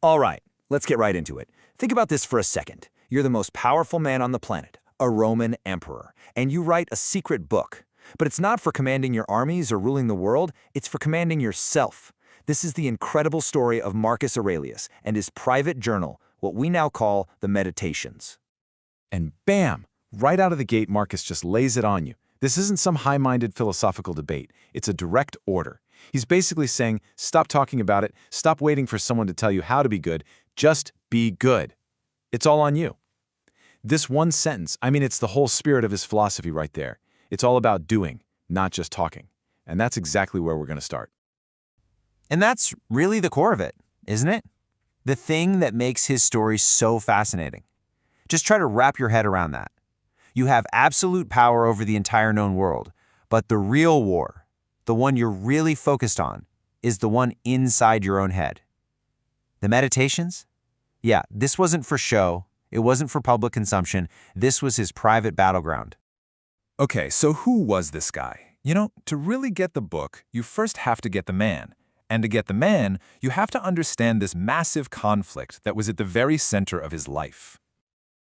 All right, let's get right into it. Think about this for a second. You're the most powerful man on the planet, a Roman emperor, and you write a secret book. But it's not for commanding your armies or ruling the world, it's for commanding yourself. This is the incredible story of Marcus Aurelius and his private journal, what we now call the Meditations. And bam! Right out of the gate, Marcus just lays it on you. This isn't some high-minded philosophical debate. It's a direct order. He's basically saying, stop talking about it, stop waiting for someone to tell you how to be good, just be good. It's all on you. This one sentence, it's the whole spirit of his philosophy right there. It's all about doing, not just talking. And that's exactly where we're going to start. And that's really the core of it, isn't it? The thing that makes his story so fascinating. Just try to wrap your head around that. You have absolute power over the entire known world, but the real war, the one you're really focused on, is the one inside your own head. The Meditations? Yeah, this wasn't for show. It wasn't for public consumption. This was his private battleground. Okay, so who was this guy? To really get the book, you first have to get the man. And to get the man, you have to understand this massive conflict that was at the very center of his life.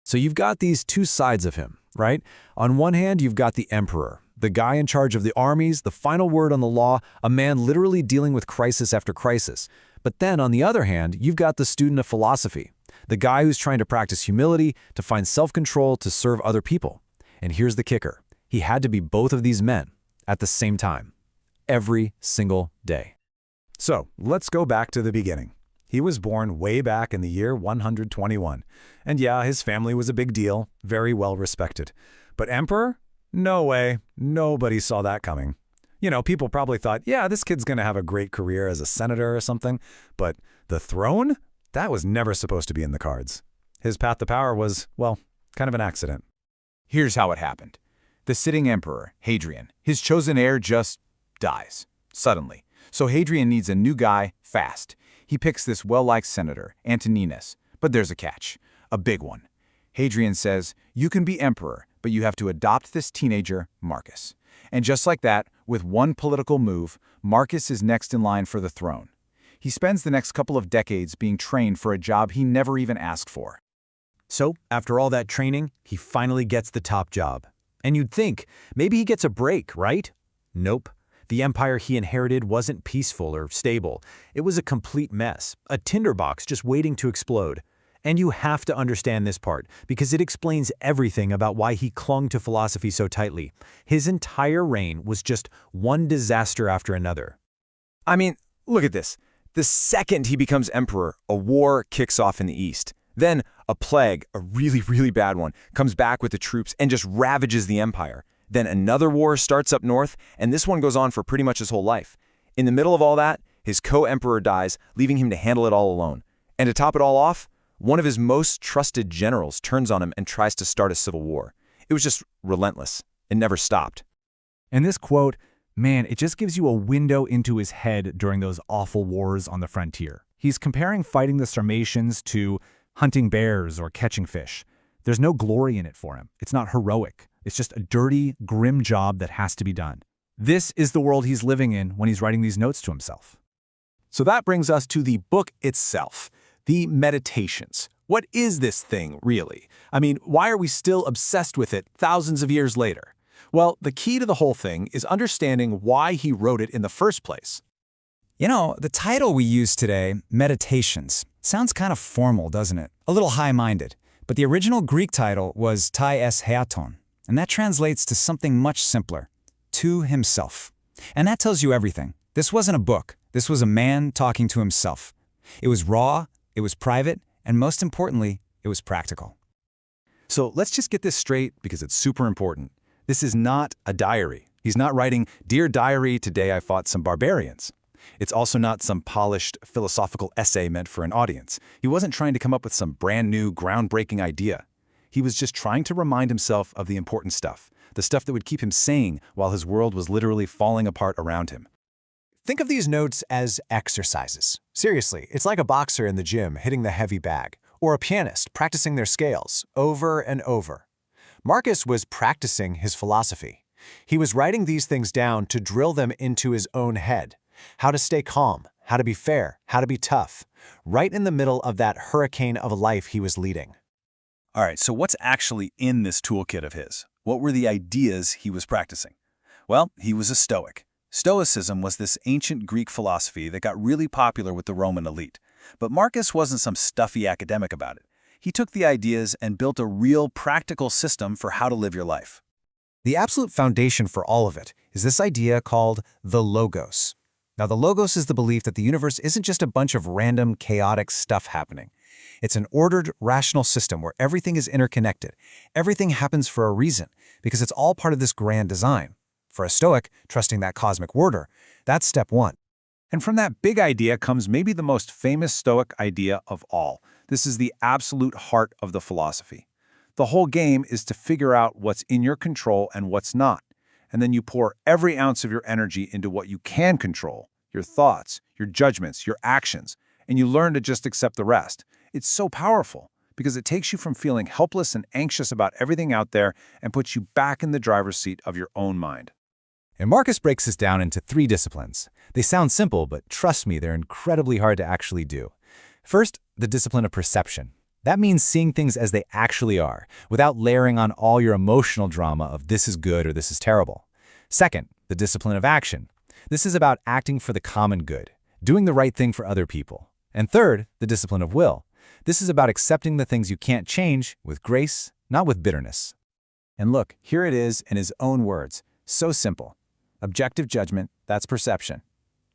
So you've got these two sides of him, right? On one hand, you've got the emperor, the guy in charge of the armies, the final word on the law, a man literally dealing with crisis after crisis. But then, on the other hand, you've got the student of philosophy, the guy who's trying to practice humility, to find self-control, to serve other people. And here's the kicker. He had to be both of these men at the same time, every single day. So, let's go back to the beginning. He was born way back in the year 121. And yeah, his family was a big deal, very well respected. But emperor? No way. Nobody saw that coming. People probably thought, yeah, this kid's going to have a great career as a senator or something. But the throne? That was never supposed to be in the cards. His path to power was, well, kind of an accident. Here's how it happened. The sitting emperor, Hadrian, his chosen heir just dies, suddenly. So Hadrian needs a new guy, fast. He picks this well-liked senator, Antoninus. But there's a catch, a big one. Hadrian says, you can be emperor, but you have to adopt this teenager, Marcus. And just like that, with one political move, Marcus is next in line for the throne. He spends the next couple of decades being trained for a job he never even asked for. So, after all that training, he finally gets the top job. And you'd think, maybe he gets a break, right? Nope. The empire he inherited wasn't peaceful or stable. It was a complete mess, a tinderbox just waiting to explode. And you have to understand this part, because it explains everything about why he clung to philosophy so tightly. His entire reign was just one disaster after another. Look at this. The second he becomes emperor, a war kicks off in the east. Then a plague, a really, really bad one, comes back with the troops and just ravages the empire. Then another war starts up north, and this one goes on for pretty much his whole life. In the middle of all that, his co-emperor dies, leaving him to handle it all alone. And to top it all off, one of his most trusted generals turns on him and tries to start a civil war. It was just relentless. It never stopped. And this quote, man, it just gives you a window into his head during those awful wars on the frontier. He's comparing fighting the Sarmatians to hunting bears or catching fish. There's no glory in it for him. It's not heroic. It's just a dirty, grim job that has to be done. This is the world he's living in when he's writing these notes to himself. So that brings us to the book itself, the Meditations. What is this thing, really? Why are we still obsessed with it thousands of years later? Well, the key to the whole thing is understanding why he wrote it in the first place. The title we use today, Meditations, sounds kind of formal, doesn't it? A little high-minded. But the original Greek title was Tai es heaton, and that translates to something much simpler, to himself. And that tells you everything. This wasn't a book. This was a man talking to himself. It was raw, it was private, and most importantly, it was practical. So let's just get this straight because it's super important. This is not a diary. He's not writing, "Dear Diary, today I fought some barbarians." It's also not some polished philosophical essay meant for an audience. He wasn't trying to come up with some brand new, groundbreaking idea. He was just trying to remind himself of the important stuff, the stuff that would keep him sane while his world was literally falling apart around him. Think of these notes as exercises. Seriously, it's like a boxer in the gym hitting the heavy bag, or a pianist practicing their scales over and over. Marcus was practicing his philosophy. He was writing these things down to drill them into his own head. How to stay calm, how to be fair, how to be tough, right in the middle of that hurricane of a life he was leading. All right, so what's actually in this toolkit of his? What were the ideas he was practicing? Well, he was a Stoic. Stoicism was this ancient Greek philosophy that got really popular with the Roman elite. But Marcus wasn't some stuffy academic about it. He took the ideas and built a real practical system for how to live your life. The absolute foundation for all of it is this idea called the Logos. Now, the Logos is the belief that the universe isn't just a bunch of random, chaotic stuff happening. It's an ordered, rational system where everything is interconnected. Everything happens for a reason, because it's all part of this grand design. For a Stoic, trusting that cosmic order, that's step one. And from that big idea comes maybe the most famous Stoic idea of all. This is the absolute heart of the philosophy. The whole game is to figure out what's in your control and what's not. And then you pour every ounce of your energy into what you can control, your thoughts, your judgments, your actions, and you learn to just accept the rest. It's so powerful because it takes you from feeling helpless and anxious about everything out there and puts you back in the driver's seat of your own mind. And Marcus breaks this down into 3 disciplines. They sound simple, but trust me, they're incredibly hard to actually do. First, the discipline of perception. That means seeing things as they actually are, without layering on all your emotional drama of this is good or this is terrible. Second, the discipline of action. This is about acting for the common good, doing the right thing for other people. And third, the discipline of will. This is about accepting the things you can't change with grace, not with bitterness. And look, here it is in his own words. So simple. Objective judgment, that's perception.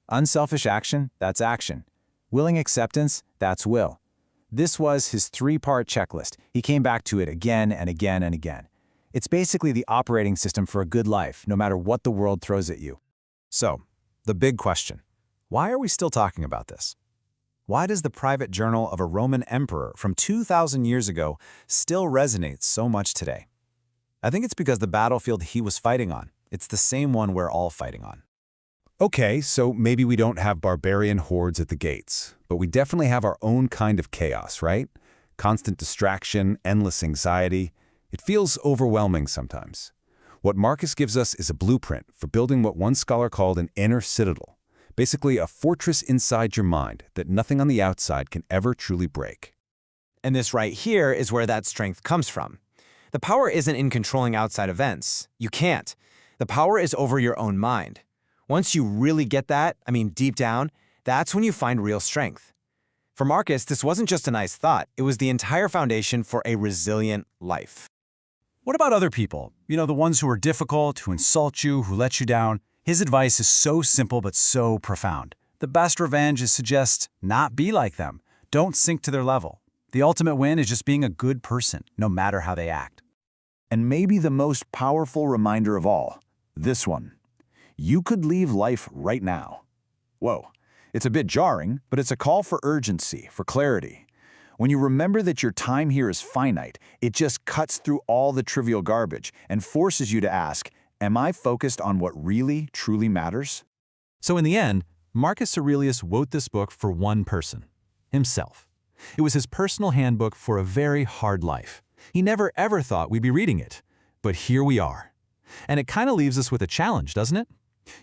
Unselfish action, that's action. Willing acceptance, that's will. This was his 3-part checklist. He came back to it again and again and again. It's basically the operating system for a good life, no matter what the world throws at you. So, the big question. Why are we still talking about this? Why does the private journal of a Roman emperor from 2,000 years ago still resonate so much today? I think it's because the battlefield he was fighting on, it's the same one we're all fighting on. Okay, so maybe we don't have barbarian hordes at the gates, but we definitely have our own kind of chaos, right? Constant distraction, endless anxiety. It feels overwhelming sometimes. What Marcus gives us is a blueprint for building what one scholar called an inner citadel, basically a fortress inside your mind that nothing on the outside can ever truly break. And this right here is where that strength comes from. The power isn't in controlling outside events. You can't. The power is over your own mind. Once you really get that, deep down, that's when you find real strength. For Marcus, this wasn't just a nice thought. It was the entire foundation for a resilient life. What about other people? The ones who are difficult, who insult you, who let you down. His advice is so simple but so profound. The best revenge is to just not be like them. Don't sink to their level. The ultimate win is just being a good person, no matter how they act. And maybe the most powerful reminder of all, this one. You could leave life right now. Whoa, it's a bit jarring, but it's a call for urgency, for clarity. When you remember that your time here is finite, it just cuts through all the trivial garbage and forces you to ask, am I focused on what really, truly matters? So in the end, Marcus Aurelius wrote this book for one person, himself. It was his personal handbook for a very hard life. He never ever thought we'd be reading it, but here we are. And it kind of leaves us with a challenge, doesn't it?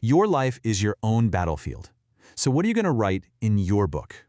Your life is your own battlefield. So what are you going to write in your book?